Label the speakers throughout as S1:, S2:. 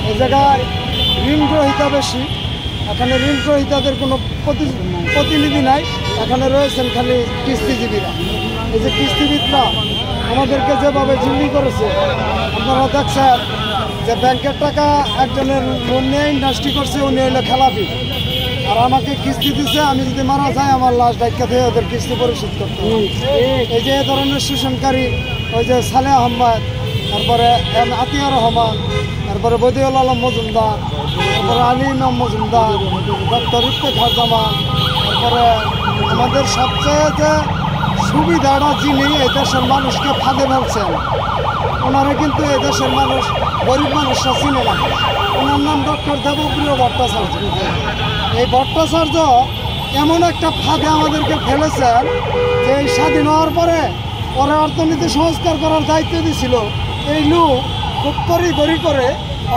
S1: এই জায়গায় ঋণ গ্রহীতা বেশি, এখানে ঋণ গ্রহীতাদের কোনো প্রতিনিধি নাই, এখানে রয়েছেন খালি কিস্তিজীবীরা। এই যে কিস্তিবিদরা আমাদেরকে যেভাবে জিম্মি করেছে, আপনারা দেখছেন যে ব্যাংকের টাকা একজনের লোন নিয়ে ইন্ডাস্ট্রি করছে, উনি হইলো খেলাপি, আর আমাকে কিস্তি দিচ্ছে, আমি যদি মারা যাই আমার লাশ ডাক্কা থেকে ওদের কিস্তি পরিশোধ করতে হবে। এই যে এ ধরনের শোষণকারী ওই যে সালেহ আহমেদ, তারপরে আতিয়ার রহমান, তারপরে বদিউল আলম মজুমদার, তারপরে আলী ইমাম মজুমদার, ডক্টর ইফতেখারজামান, তারপরে আমাদের সবচেয়ে যে সুবিধাটা যিনি এই দেশের মানুষকে ফাঁদে ফেলছেন, ওনারা কিন্তু এই দেশের মানুষ গরিব মানুষরা চিনে না। ওনার নাম ডক্টর দেবপ্রিয় ভট্টাচার্য। এই ভট্টাচার্য এমন একটা ফাঁদে আমাদেরকে ফেলেছেন যে এই স্বাধীন হওয়ার পরে ওরা অর্থনীতি সংস্কার করার দায়িত্ব দিয়েছিল, এই লোক খুব তড়িঘড়ি করে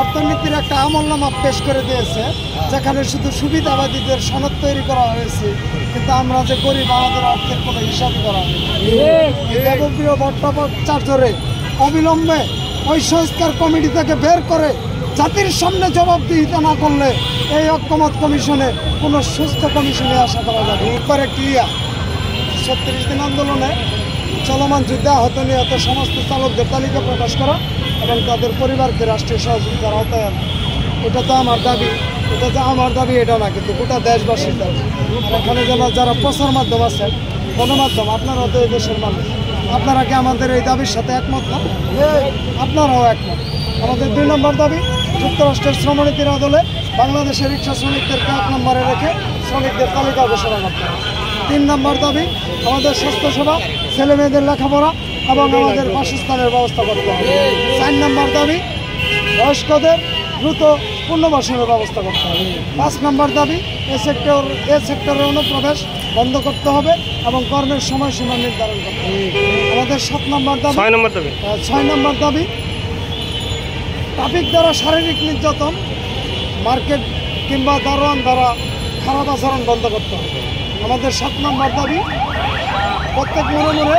S1: অর্থনীতির একটা আমলনামা পেশ করে দিয়েছে, যেখানে শুধু সুবিধাবাদীদের সনদ তৈরি করা হয়েছে, কিন্তু আমরা যে গরিব আমাদের অর্থের কোনো হিসাবই করা হয়নি। দেবপ্রিয় ভট্টাচার্যরে অবিলম্বে ওই সংস্কার কমিটি থেকে বের করে জাতির সামনে জবাবদিহিতা না করলে এই ঐক্যমত কমিশনে কোনো সুস্থ কমিশনে আশা করা যাবে। একবারে ক্লিয়ার 36 দিন আন্দোলনে চলমান যুদ্ধে আহত নিহত সমস্ত চালকদের তালিকা প্রকাশ করা এবং তাদের পরিবারকে রাষ্ট্রীয় সহযোগিতার আওতায় আনা, এটা তো আমার দাবি। এটা যে আমার দাবি এটা না, কিন্তু গোটা দেশবাসীর দাবি। আর এখানে যারা প্রচার মাধ্যম আছেন, গণমাধ্যম, আপনারা তো এই দেশের মানুষ, আপনারা কি আমাদের এই দাবির সাথে একমত না? আপনারাও একমত। আমাদের 2 নম্বর দাবি, যুক্তরাষ্ট্রের শ্রমনীতির আদলে বাংলাদেশের রিক্সা শ্রমিকদেরকে 1 নম্বরে রেখে শ্রমিকদের তালিকা ঘোষণা করতে হবে। 3 নম্বর দাবি, আমাদের স্বাস্থ্যসেবা, ছেলে মেয়েদের লেখাপড়া এবং আমাদের বাসস্থানের ব্যবস্থা করতে হবে। 4 নম্বর দাবি, বয়স্কদের দ্রুত পুনর্বাসনের ব্যবস্থা করতে হবে। 5 নম্বর দাবি, এ সেক্টরের অনুপ্রবেশ বন্ধ করতে হবে এবং কর্মের সময়সীমা নির্ধারণ করতে হবে। আমাদের 7 নম্বর দাবি, 6 নম্বর দাবি, ট্রাফিক দ্বারা শারীরিক নির্যাতন, মার্কেট কিংবা দারোয়ান দ্বারা খারাপ আচরণ বন্ধ করতে হবে। আমাদের 7 নম্বর দাবি, প্রত্যেক মোড়ে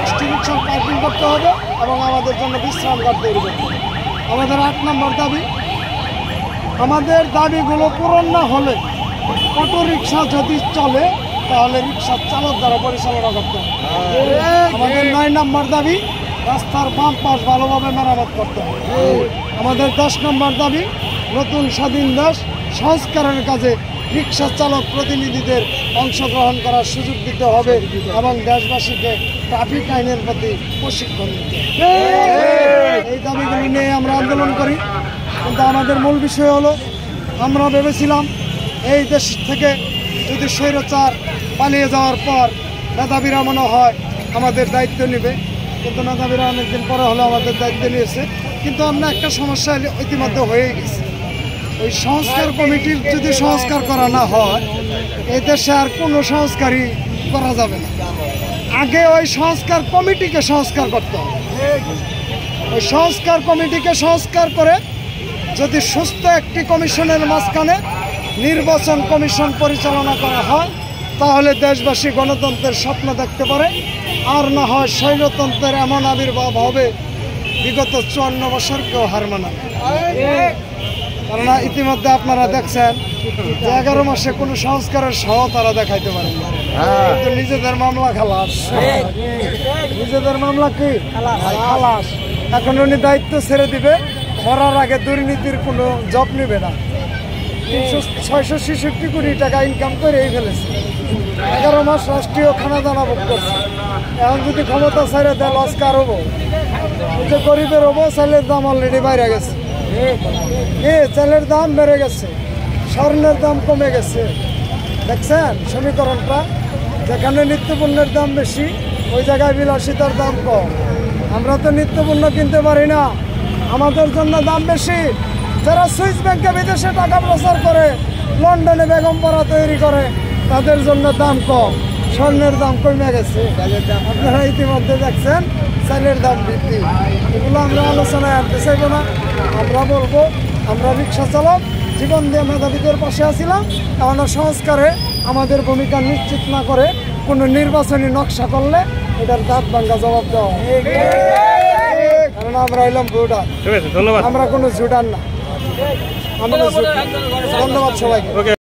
S1: স্টি রিক্সার পার্কিং করতে হবে এবং আমাদের জন্য বিশ্রাম ঘাট তৈরি করতে হবে। আমাদের 8 নম্বর দাবি, আমাদের দাবিগুলো পূরণ না হলে অটো রিক্সা যদি চলে তাহলে রিক্সার চালক দ্বারা পরিচালনা করতে হবে। আমাদের 9 নম্বর দাবি, রাস্তার বাম পাশ ভালোভাবে মেরামত করতে হবে। আমাদের 10 নম্বর দাবি, নতুন স্বাধীন দেশ সংস্কারের কাজে রিক্সা চালক প্রতিনিধিদের অংশগ্রহণ করার সুযোগ দিতে হবে এবং দেশবাসীকে ট্রাফিক আইনের প্রতি প্রশিক্ষণ দিতে হবে। এই দাবিগুলি নিয়ে আমরা আন্দোলন করি, কিন্তু আমাদের মূল বিষয় হলো, আমরা ভেবেছিলাম এই দেশ থেকে যদি স্বৈরাচার পালিয়ে যাওয়ার পর মেধাবীরা মনে হয় আমাদের দায়িত্ব নেবে, কিন্তু মেধাবীরা অনেকদিন পরে হলে আমাদের দায়িত্ব নিয়েছে। কিন্তু আমরা একটা সমস্যা ইতিমধ্যে হয়ে গেছে, ওই সংস্কার কমিটির যদি সংস্কার করা না হয় এই দেশে আর কোনো সংস্কারই করা যাবে না। আগে ওই সংস্কার কমিটিকে সংস্কার করতে হবে। ওই সংস্কার কমিটিকে সংস্কার করে যদি সুস্থ একটি কমিশনের মাঝখানে নির্বাচন কমিশন পরিচালনা করা হয় তাহলে দেশবাসী গণতন্ত্রের স্বপ্ন দেখতে পারে, আর না হয় স্বৈরতন্ত্রের এমন আবির্ভাব হবে বিগত 54 বছর কেউ হার মানাবে। কারণ ইতিমধ্যে আপনারা দেখছেন যে 11 মাসে কোনো সংস্কারের সহ তারা দেখাইতে পারে না, কিন্তু নিজেদের মামলা খালাস, নিজেদের মামলা কি খালাস। এখন উনি দায়িত্ব ছেড়ে দিবে, মরার আগে দুর্নীতির কোনো জব নেবে না। 666 কোটি টাকা ইনকাম করে ফেলেছে, 11 মাস রাষ্ট্রীয় খানাদানা ভোগ করছে। এখন যদি ক্ষমতা ছেড়ে দেয় লস কার হবো? যে গরিবের হবো, চালের দাম অলরেডি বাইরে গেছে, চালের দাম বেড়ে গেছে, স্বর্ণের দাম কমে গেছে। দেখছেন সমীকরণটা, যেখানে নিত্যপণ্যের দাম বেশি ওই জায়গায় বিলাসিতার দাম কম। আমরা তো নিত্যপণ্য কিনতে পারি না, আমাদের জন্য দাম বেশি। যারা সুইস ব্যাংকে বিদেশে টাকা প্রচার করে, লন্ডনে বেগমপাড়া তৈরি করে, তাদের জন্য দাম কম, স্বর্ণের দাম কমে গেছে। আপনারা ইতিমধ্যে দেখছেন চালের দাম বৃদ্ধি। এগুলো আমরা আলোচনায় আনতে চাইব না। আমরা বলবো, আমরা রিক্সা চালক জীবন দিয়ে মেধাবীদের পাশে আছিলাম, কারণ সংস্কারে আমাদের ভূমিকা নিশ্চিত না করে কোনো নির্বাচনী নকশা করলে এটার দাঁত ভাঙ্গা জবাব দেওয়া। কারণ আমরা হইলাম ভোটার, আমরা কোনো জুটার না। ধন্যবাদ সবাইকে।
S2: ওকে।